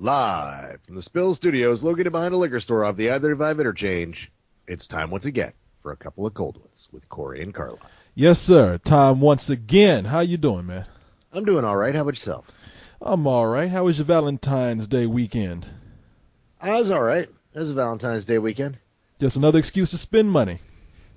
Live from the Spill Studios, located behind a liquor store off the I-35 interchange, it's time once again for a couple of cold ones with Corey and Carla. Yes, sir. Time once again. How you doing, man? I'm doing all right. How about yourself? I'm all right. How was your Valentine's Day weekend? I was all right. It was a Valentine's Day weekend. Just another excuse to spend money.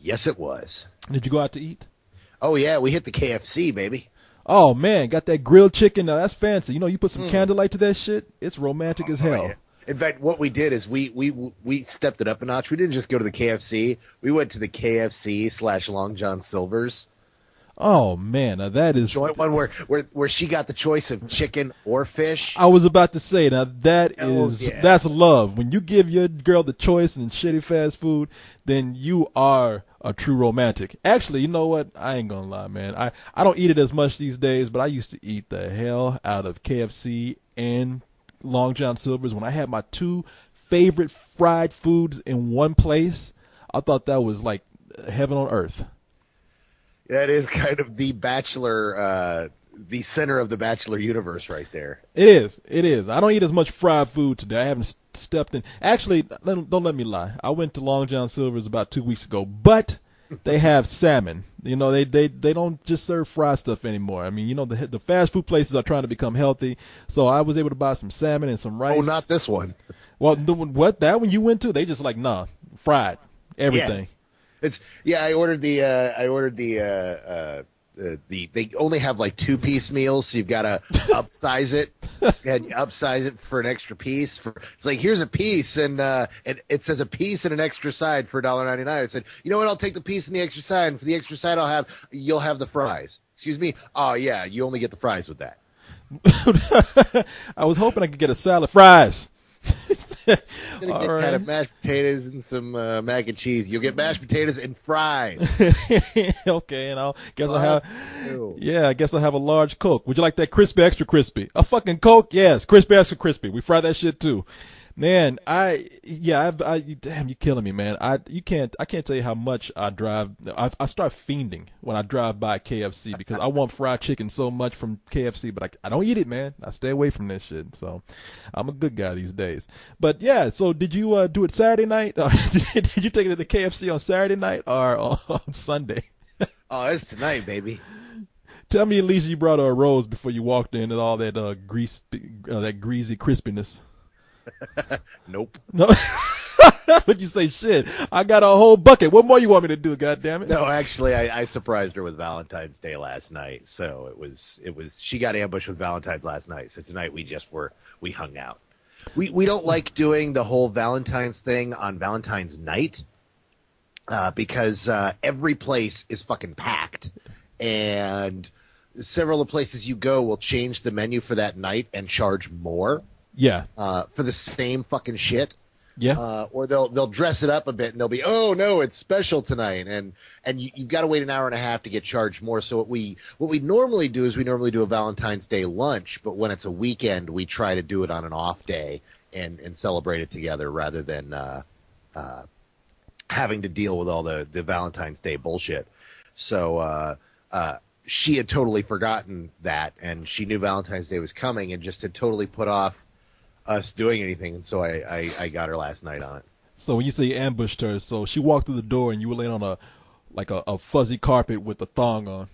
Yes, it was. Did you go out to eat? Oh, yeah, we hit the KFC, baby. Oh, man, got that grilled chicken. Now, that's fancy. You know, you put some candlelight to that shit, it's romantic as hell. Yeah. In fact, what we did is we stepped it up a notch. We didn't just go to the KFC. We went to the KFC / Long John Silver's. Oh, man, now that is... Joint one where she got the choice of chicken or fish. I was about to say, now that is, yeah. that's love. When you give your girl the choice in shitty fast food, then you are a true romantic. Actually, you know what? I ain't gonna lie, man. I don't eat it as much these days, but I used to eat the hell out of KFC and Long John Silver's. When I had my two favorite fried foods in one place, I thought that was like heaven on earth. That is kind of the Bachelor, the center of the Bachelor universe right there. It is. It is. I don't eat as much fried food today. I haven't stepped in. Actually, don't let me lie. I went to Long John Silver's about 2 weeks ago, but they have salmon. You know, they don't just serve fried stuff anymore. I mean, you know, the fast food places are trying to become healthy, so I was able to buy some salmon and some rice. Oh, not this one. Well, that one you went to, they just like, nah, fried, everything. Yeah. I ordered the they only have like 2-piece meals, so you've got to upsize it and upsize it for an extra piece. It's like, here's a piece, and it says a piece and an extra side for $1.99. I said, you know what? I'll take the piece and the extra side, and for the extra side, you'll have the fries. Excuse me? Oh yeah, you only get the fries with that. I was hoping I could get a salad, fries. Gonna get kind of mashed potatoes and some mac and cheese. You'll get mashed potatoes and fries. Okay, and I guess I'll have a large Coke. Would you like that crispy, extra crispy? A fucking Coke? Yes, crispy, extra crispy. We fry that shit too. Man, damn, you're killing me, man. I can't tell you how much I drive. I start fiending when I drive by KFC because I want fried chicken so much from KFC, but I don't eat it, man. I stay away from this shit. So I'm a good guy these days. But yeah, so did you do it Saturday night? Did you take it to the KFC on Saturday night or on Sunday? Oh, it's tonight, baby. Tell me at least you brought a rose before you walked in and all that grease, that greasy crispiness. Nope. No. But you say, shit, I got a whole bucket. What more you want me to do, goddammit? No, actually, I surprised her with Valentine's Day last night. So it was she got ambushed with Valentine's last night. So tonight we hung out. We don't like doing the whole Valentine's thing on Valentine's night because every place is fucking packed, and several of the places you go will change the menu for that night and charge more. Yeah. For the same fucking shit. Yeah. Or they'll dress it up a bit and they'll be, oh no, it's special tonight, and you've got to wait an hour and a half to get charged more. So what we normally do is we normally do a Valentine's Day lunch, but when it's a weekend, we try to do it on an off day and celebrate it together rather than having to deal with all the Valentine's Day bullshit. So she had totally forgotten that, and she knew Valentine's Day was coming and just had totally put off us doing anything, and so I got her last night on it. So when you say you ambushed her, so she walked through the door and you were laying on a fuzzy carpet with a thong on.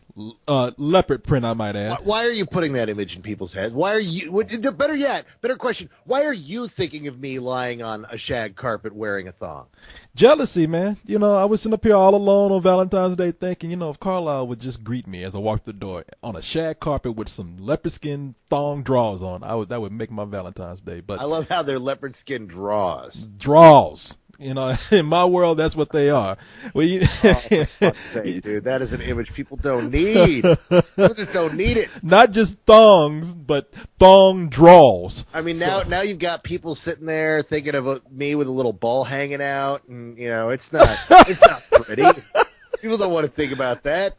Leopard print, I might add. Why are you putting that image in people's heads? Why are you? Better question. Why are you thinking of me lying on a shag carpet wearing a thong? Jealousy, man. You know, I was sitting up here all alone on Valentine's Day thinking, you know, if Carlisle would just greet me as I walked through the door on a shag carpet with some leopard skin thong drawers on, that would make my Valentine's Day. But I love how they're leopard skin draws. Draws. You know, in my world, that's what they are. For fuck's sake, dude, that is an image people don't need. People just don't need it. Not just thongs, but thong draws. I mean, now you've got people sitting there thinking of me with a little ball hanging out, and you know, it's not pretty. People don't want to think about that.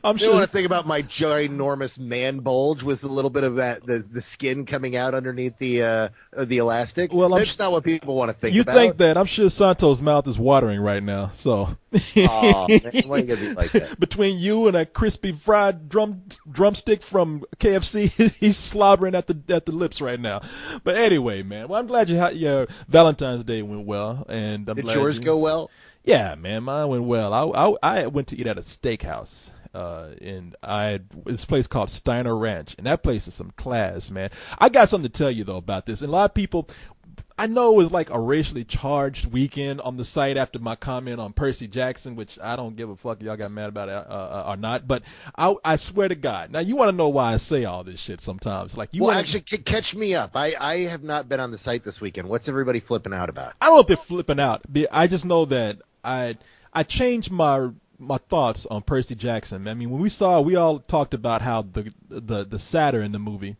I'm They sure. don't want to think about my ginormous man bulge with a little bit of that the skin coming out underneath the elastic. Well, That's not what people want to think You about. think that? I'm sure Santos' mouth is watering right now. So, Oh, man, why you gotta be like that? between you and a crispy fried drumstick from KFC, he's slobbering at the lips right now. But anyway, man, well, I'm glad your Valentine's Day went well, and I'm Did glad yours go well? Yeah, man, mine went well. I went to eat at a steakhouse. This place called Steiner Ranch, and that place is some class, man. I got something to tell you though about this, and a lot of people, I know it was like a racially charged weekend on the site after my comment on Percy Jackson, which I don't give a fuck if y'all got mad about it or not, but I swear to God. Now you want to know why I say all this shit sometimes? Like you Well, wanna, actually, catch me up. I have not been on the site this weekend. What's everybody flipping out about? I don't know if they're flipping out. I just know that I changed my thoughts on Percy Jackson. I mean, when we all talked about how the satyr in the movie,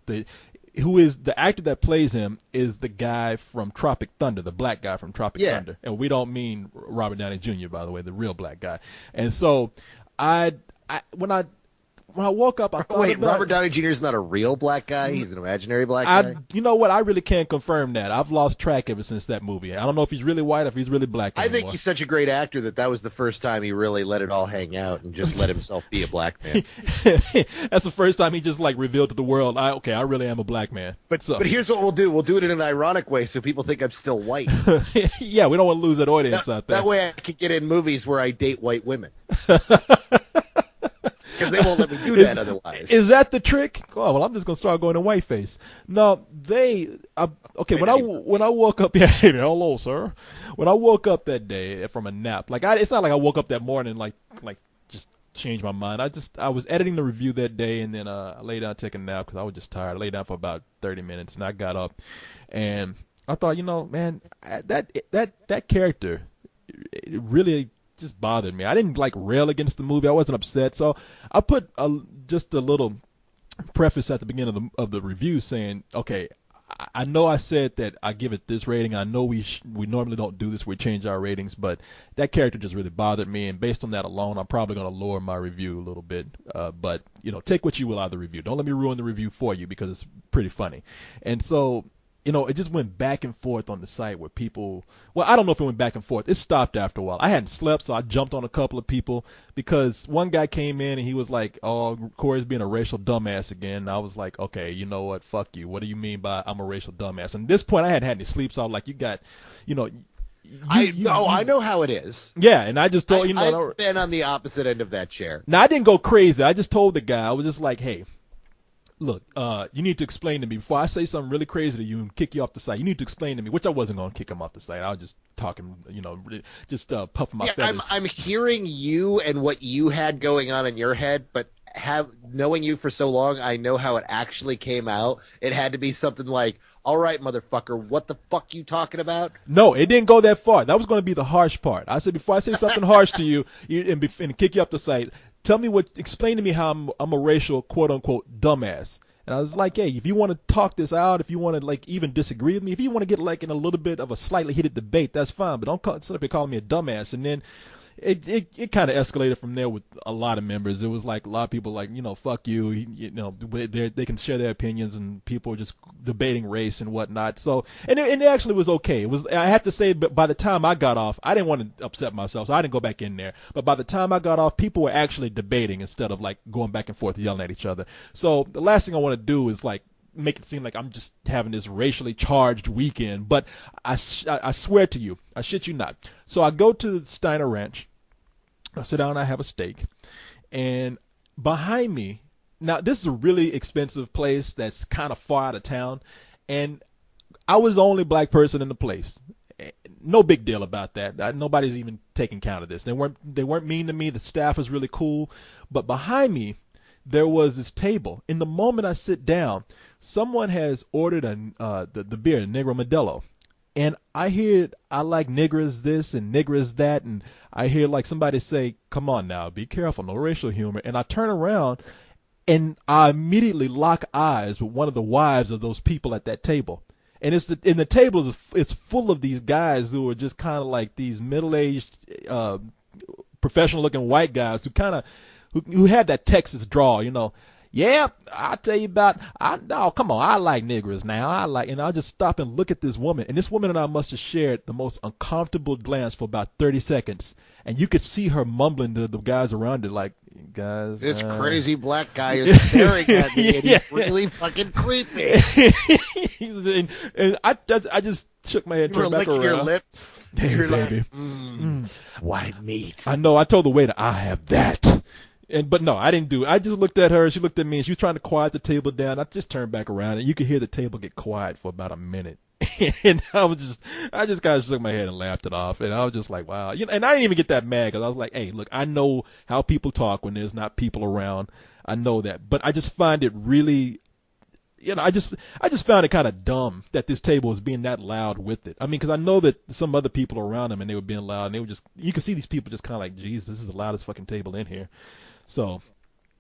who is the actor that plays him is the guy from Tropic Thunder, the black guy from Tropic Thunder, and we don't mean Robert Downey Jr. by the way, the real black guy. And so when I woke up, I thought Wait, about Robert Downey Jr. is not a real black guy. He's an imaginary black guy. You know what? I really can't confirm that. I've lost track ever since that movie. I don't know if he's really white or if he's really black anymore. I think he's such a great actor that was the first time he really let it all hang out and just let himself be a black man. That's the first time he just like revealed to the world, I really am a black man. But here's what we'll do. We'll do it in an ironic way so people think I'm still white. Yeah, we don't want to lose that audience out there. That way I can get in movies where I date white women. Because they won't let me do that otherwise. Is that the trick? Oh, well, I'm just gonna start going to whiteface. No, when I woke up, yeah, hello, sir. When I woke up that day from a nap, it's not like I woke up that morning like just changed my mind. I was editing the review that day, and then I laid down to take a nap because I was just tired. I laid down for about 30 minutes, and I got up, and I thought, man, that character, it really just bothered me. I didn't rail against the movie. I wasn't upset. So I put just a little preface at the beginning of the review saying, okay, I know I said that I give it this rating. I know we normally don't do this. We change our ratings, but that character just really bothered me. And based on that alone, I'm probably going to lower my review a little bit. But take what you will out of the review. Don't let me ruin the review for you because it's pretty funny. And so, it just went back and forth on the site where people, well, I don't know if it went back and forth. It stopped after a while. I hadn't slept, so I jumped on a couple of people because one guy came in and he was like, oh, Corey's being a racial dumbass again. And I was like, okay, you know what? Fuck you. What do you mean by I'm a racial dumbass? And at this point, I hadn't had any sleep, so I was like, you got, I know how it is. Yeah, and I just told, I've been on the opposite end of that chair. Now, I didn't go crazy. I just told the guy, I was just like, hey, look, you need to explain to me before I say something really crazy to you and kick you off the site. You need to explain to me, which I wasn't going to kick him off the site. I was just talking, just puffing my feathers. I'm hearing you and what you had going on in your head, but knowing you for so long, I know how it actually came out. It had to be something like, all right, motherfucker, what the fuck you talking about? No, it didn't go that far. That was going to be the harsh part. I said, before I say something harsh to you and kick you off the site, explain to me how I'm a racial quote unquote dumbass. And I was like, hey, if you want to talk this out, if you want to even disagree with me, if you want to get in a little bit of a slightly heated debate, that's fine. But don't sit up here calling me a dumbass. And then it kind of escalated from there with a lot of members. It was like a lot of people fuck you. They can share their opinions, and people were just debating race and whatnot. So and it actually was okay. I have to say, but by the time I got off, I didn't want to upset myself, so I didn't go back in there. But by the time I got off, people were actually debating instead of going back and forth yelling at each other. So the last thing I want to do is make it seem like I'm just having this racially charged weekend. But I swear to you, I shit you not. So I go to the Steiner Ranch. I sit down, I have a steak, and behind me, now this is a really expensive place that's kind of far out of town, and I was the only black person in the place. No big deal about that. Nobody's even taking count of this. They weren't mean to me. The staff was really cool, but behind me, there was this table. In the moment I sit down, someone has ordered the beer, Negro Modelo. And I hear I like niggas this and niggas that, and I hear somebody say, come on now, be careful, no racial humor. And I turn around, and I immediately lock eyes with one of the wives of those people at that table. And the table it's full of these guys who are just kind of like these middle-aged professional looking white guys who had that Texas drawl, you know. Yeah, I'll tell you about, oh, come on, I like niggers now. And I'll just stop and look at this woman. And this woman and I must have shared the most uncomfortable glance for about 30 seconds. And you could see her mumbling to the guys around her, like, guys. This crazy black guy is staring at me, and he's really fucking creepy. and I just shook my head and turned back around. You were licking your lips. Hey, You're baby. Like, white meat. I know. I told the waiter, I have that. But no, I didn't do it. I just looked at her. She looked at me, and she was trying to quiet the table down. I just turned back around, and you could hear the table get quiet for about a minute. And I just kind of shook my head and laughed it off. And I was just like, wow. You know, and I didn't even get that mad because I was like, hey, look, I know how people talk when there's not people around. I know that. But I just find it really, you know, I just found it kind of dumb that this table was being that loud with it. I mean, because I know that some other people around them and they were being loud, and they were just, you could see these people just kind of like, geez, this is the loudest fucking table in here. So,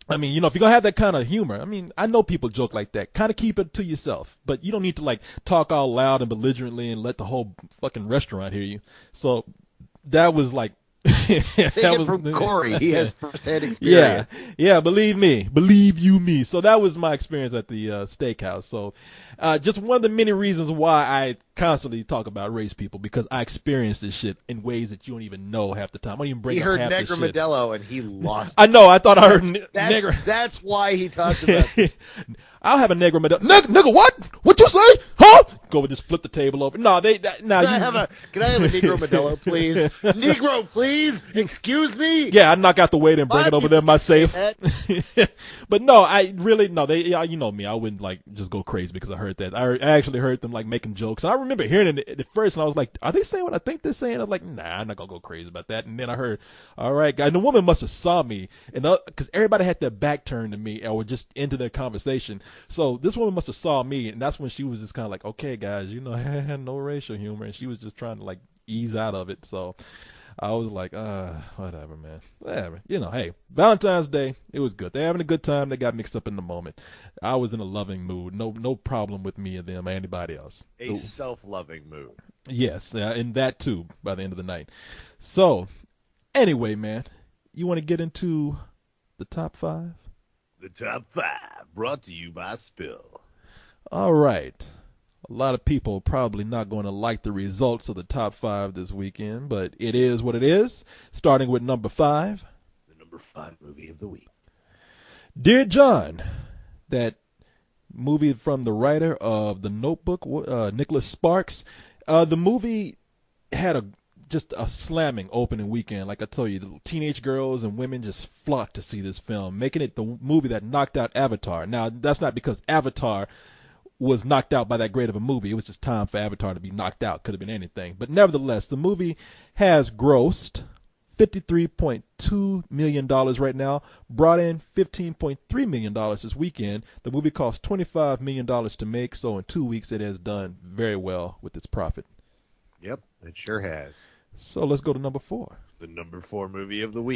I mean, you know, if you're going to have that kind of humor, I mean, I know people joke like that. Kind of keep it to yourself. But you don't need to, like, talk all loud and belligerently and let the whole fucking restaurant hear you. So, that was like, that was from Corey. He has first-hand experience. Yeah, believe you me. So that was my experience at the steakhouse. So just one of the many reasons why I constantly talk about race people, because I experience this shit in ways that you don't even know half the time. I don't even bring up half this shit. He heard Negro Modelo and he lost. I know. I thought I heard Negro. That's why he talks about this. I'll have a Negro Modelo. Nigga, what? What you say? Huh? Go with just flip the table over. No, can I have a Negro Modelo, please? Negro, please. Excuse me. Yeah, I'd knock out the waiter and bring it over there in my safe. But no, I really no. You know me. I wouldn't like just go crazy because I heard that. I actually heard them like making jokes. And I remember hearing it at first, and I was like, "Are they saying what I think they're saying?" I'm like, "Nah, I'm not gonna go crazy about that." And then I heard, "All right, guys." And the woman must have saw me, and because everybody had their back turned to me or were just into their conversation. So this woman must have saw me, and that's when she was just kind of like, "Okay, guys, you know, no racial humor," and she was just trying to like ease out of it. So I was like, whatever, man. Whatever. You know, hey, Valentine's Day, it was good. They're having a good time. They got mixed up in the moment. I was in a loving mood. No problem with me and them or anybody else. A self-loving mood. Yes, and that too by the end of the night. So, anyway, man, you want to get into the top 5? The top 5, brought to you by Spill. All right. A lot of people are probably not going to like the results of the top 5 this weekend, but it is what it is. Starting with number 5. The number 5 movie of the week. Dear John, that movie from the writer of The Notebook, Nicholas Sparks. The movie had just a slamming opening weekend. Like I told you, the teenage girls and women just flocked to see this film, making it the movie that knocked out Avatar. Now, that's not because Avatar was knocked out by that great of a movie. It was just time for Avatar to be knocked out. Could have been anything. But nevertheless, the movie has grossed $53.2 million right now, brought in $15.3 million this weekend. The movie cost $25 million to make, so in 2 weeks it has done very well with its profit. Yep, it sure has. So let's go to number 4. The number 4 movie of the week.